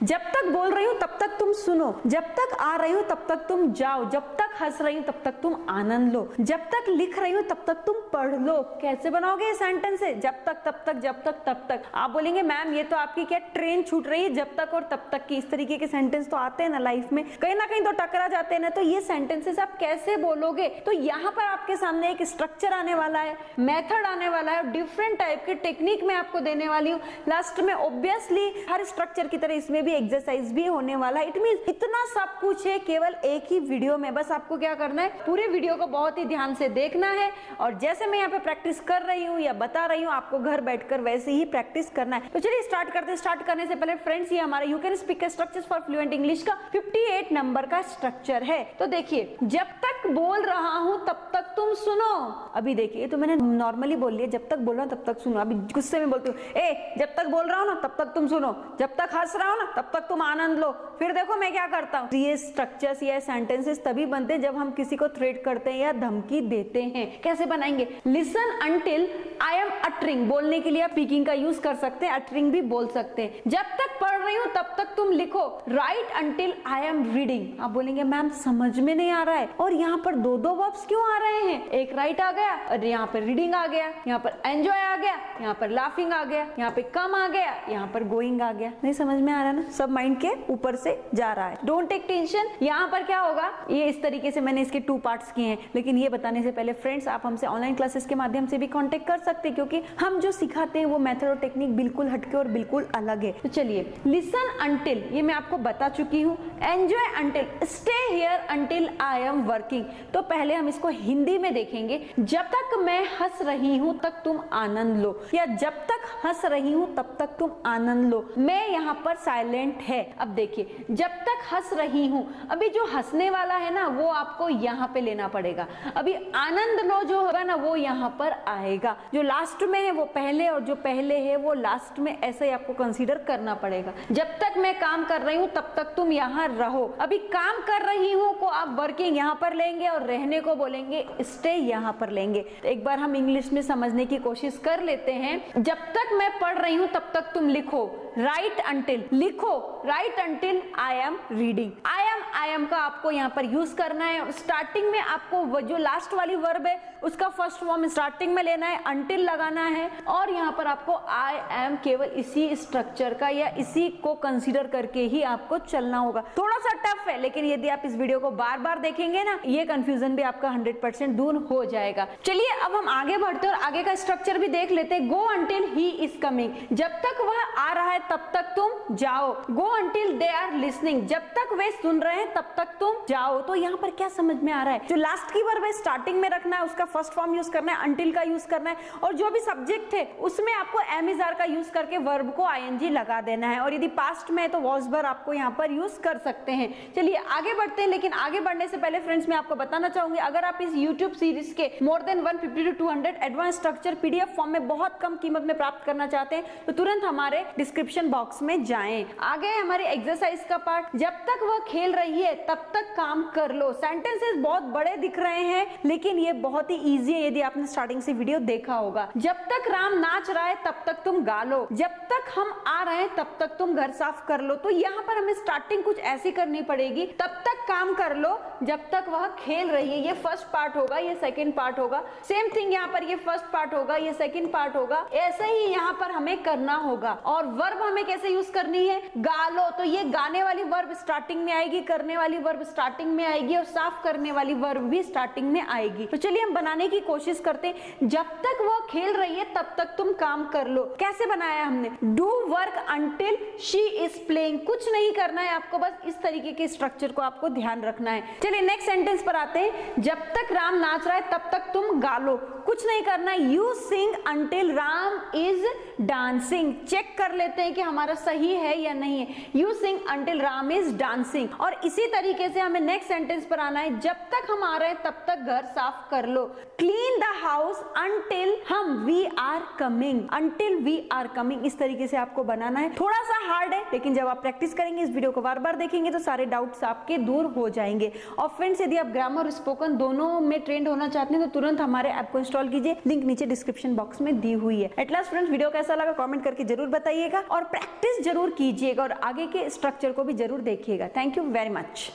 जब तक बोल रही हूं तब तक तुम सुनो, जब तक आ रही हूं तब तक तुम जाओ, जब तक हंस रही हूं तब तक तुम आनंद लो, जब तक लिख रही हूं तब तक तुम पढ़ लो। कैसे बनाओगे ये सेंटेंस है? जब तक, तब तक, जब तक, तब तक। आप बोलेंगे मैम ये तो आपकी क्या ट्रेन छूट रही है, जब तक और तब तक की। इस तरीके के सेंटेंस तो आते हैं ना लाइफ में, कहीं ना कहीं तो टकरा जाते हैं ना। तो ये सेंटेंसेस आप कैसे बोलोगे? तो यहाँ पर आपके सामने एक स्ट्रक्चर आने वाला है, मेथड आने वाला है, डिफरेंट टाइप के टेक्निक मैं आपको देने वाली हूँ लास्ट में। ऑब्वियसली हर स्ट्रक्चर की तरह इसमें भी एक्सरसाइज भी होने वाला है। इट मीन इतना सब कुछ है केवल एक ही वीडियो में। बस आपको क्या करना है, पूरे वीडियो को बहुत ही ध्यान से देखना है और जैसे मैं यहाँ पे प्रैक्टिस कर रही हूँ या बता रही हूँ आपको घर बैठकर वैसे ही प्रैक्टिस करना है। तो चलिए स्टार्ट करते हैं। स्टार्ट करने से पहले फ्रेंड्स, ये हमारा you can speak structures for fluent English का 58 नंबर का स्ट्रक्चर है। तो देखिए, जब तक बोल रहा हूँ तब तक तुम सुनो। अभी देखिए, तो मैंने नॉर्मली बोल लिया, जब तक बोल रहा हूँ तब तक सुनो। अभी गुस्से में बोलती हूँ, ए जब तक बोल रहा हूँ ना तब तक तुम सुनो, जब तक हंस रहा हूँ ना तब तक तुम आनंद लो। फिर देखो मैं क्या करता हूँ। ये स्ट्रक्चर्स या सेंटेंसेस तभी बनते हैं जब हम किसी को थ्रेट करते हैं या धमकी देते हैं। कैसे बनाएंगे? Listen until I am uttering, बोलने के लिए आप स्पीकिंग का यूज कर सकते हैं, अटरिंग भी बोल सकते हैं। जब तक पढ़ रही हूँ तब तक तुम लिखो। Right until I am reading. आप बोलेंगे मैम समझ में नहीं आ रहा है, और यहाँ पर दो दो वर्ब्स क्यों आ रहे हैं? एक राइट आ गया और यहाँ पर रीडिंग आ गया, यहाँ पर एंजॉय आ गया, यहाँ पर लाफिंग आ गया, यहाँ पे कम आ गया, यहाँ पर गोइंग आ गया। नहीं समझ में आ रहा ना? सब माइंड के ऊपर से जा रहा है। Don't take tension. यहाँ पर क्या होगा, ये इस तरीके से मैंने इसके 2 पार्ट्स किए हैं। लेकिन ये बताने से पहले फ्रेंड्स, आप हमसे ऑनलाइन क्लासेस के माध्यम से भी कांटेक्ट कर सकते हैं, क्योंकि हम जो सिखाते हैं वो मेथड और टेक्निक बिल्कुल हटके और बिल्कुल अलग है। तो चलिए, लिसन अंटिल ये मैं आपको बता चुकी हूँ। Enjoy until, stay here until I am working. तो पहले हम इसको हिंदी में देखेंगे। जब तक मैं हंस रही हूँ तक तुम आनंद लो, या जब तक हंस रही हूँ तब तक तुम आनंद लो। मैं यहाँ पर साइलेंट है। अब देखिए, जब तक हंस रही हूँ, अभी जो हंसने वाला है ना वो आपको यहाँ पे लेना पड़ेगा। अभी आनंद लो जो होगा ना वो यहाँ पर आएगा। जो लास्ट में है वो पहले, और जो पहले है वो लास्ट में, ऐसे ही आपको कंसीडर करना पड़ेगा। जब तक मैं काम कर रही हूँ तब तक तुम यहाँ रहो। अभी काम कर रही हूँ को आप वर्किंग यहाँ पर लेंगे और रहने को बोलेंगे स्टे यहाँ पर लेंगे। तो एक बार हम इंग्लिश में समझने की कोशिश कर लेते हैं। जब तक मैं पढ़ रही हूँ तब तक तुम लिखो। राइट अंटिल, लिखो। Right until I am reading. I am का आपको यहाँ पर यूज करना है। स्टार्टिंग में आपको जो लास्ट वाली वर्ब है उसका फर्स्ट फॉर्म स्टार्टिंग में लेना है, अंटिल लगाना है, और यहाँ पर आपको आई एम केवल इसी स्ट्रक्चर का या इसी को कंसीडर करके ही आपको चलना होगा। थोड़ा सा टफ है, लेकिन यदि आप इस वीडियो को बार बार देखेंगे ना, ये कंफ्यूजन भी आपका 100% दूर हो जाएगा। चलिए अब हम आगे बढ़ते हैं और आगे का स्ट्रक्चर भी देख लेते हैं। गो अंटिल ही इज कमिंग, जब तक वह आ रहा है तब तक तुम जाओ। गो अंटिल दे आर लिसनिंग, जब तक वे सुन रहे हैं तब तक तुम जाओ। तो यहाँ पर क्या समझ में आ रहा है? जो लास्ट की वर्ब है स्टार्टिंग में रखना है, उसका फर्स्ट फॉर्म यूज करना है, अंटिल का यूज करना है, और जो भी सब्जेक्ट है उसमें आपको एम इज आर का यूज करके वर्ब को आईएनजी लगा देना है, और यदि पास्ट में है तो वॉज वर्ब आपको यहाँ पर यूज कर सकते हैं। चलिए आगे बढ़ते हैं, लेकिन आगे बढ़ने से पहले फ्रेंड्स मैं आपको बताना चाहूंगी, अगर आप इस यूट्यूब सीरीज के more than 150 to 200 advance structure PDF form में बहुत कम कीमत में प्राप्त करना चाहते हैं तो तुरंत हमारे डिस्क्रिप्शन बॉक्स में जाएं। आगे हमारे एक्सरसाइज का पार्ट, जब तक वह खेल रही है तब तक काम कर लो। सेंटेंसेस बहुत बड़े दिख रहे हैं, लेकिन ये बहुत ही इजी है यदि आपने स्टार्टिंग से वीडियो देखा होगा। जब तक राम नाच रहा है तब तक तुम गा लो, जब तक हम आ रहे हैं तब तक तुम घर साफ कर लो। तो यहाँ पर हमें स्टार्टिंग कुछ ऐसी करनी पड़ेगी, तब तक काम कर लो जब तक वह खेल रही है। ये फर्स्ट पार्ट होगा, ये सेकंड पार्ट होगा। सेम थिंग यहाँ पर, ये फर्स्ट पार्ट होगा, ये सेकंड पार्ट होगा। ऐसे ही यहाँ पर हमें करना होगा। और वर्ब हमें कैसे यूज करनी है? गा लो। तो ये गाने वाली वर्ब स्टार्टिंग में आएगी, करने वाली वर्ब स्टार्टिंग में आएगी, और साफ करने वाली वर्ब भी स्टार्टिंग में आएगी। तो चलिए हम बनाने की कोशिश करते हैं। जब तक वो खेल रही है तब तक तुम काम कर लो। कैसे बनाया हमने? Do work until she is playing. कुछ नहीं करना है आपको, बस इस तरीके के स्ट्रक्चर को आपको ध्यान रखना है। चलिए नेक्स्ट सेंटेंस पर आते हैं। जब तक राम नाच रहा है तब तक तुम गा लो। कुछ नहीं करना है। You sing until Ram is dancing. Check कर लेते हैं कि हमारा सही है या नहीं है। You sing until Ram is dancing. और इसी तरीके से हमें नेक्स्ट सेंटेंस पर आना है, जब तक हम आ रहे हैं तब तक घर साफ कर लो। क्लीन द हाउस अंटिल हम we are coming, until we are coming, इस तरीके से आपको बनाना है। थोड़ा सा हार्ड है, लेकिन जब आप प्रैक्टिस करेंगे, इस वीडियो को बार बार देखेंगे तो सारे डाउट्स आपके दूर हो जाएंगे। और फ्रेंड्स, यदि आप ग्रामर और स्पोकन दोनों में ट्रेंड होना चाहते हैं तो तुरंत हमारे ऐप को इंस्टॉल कीजिए, लिंक नीचे डिस्क्रिप्शन बॉक्स में दी हुई है। एट लास्ट फ्रेंड्स, वीडियो कैसा लगा कमेंट करके जरूर बताइएगा और प्रैक्टिस जरूर कीजिएगा और आगे के स्ट्रक्चर को भी जरूर देखिएगा। Thank you very much.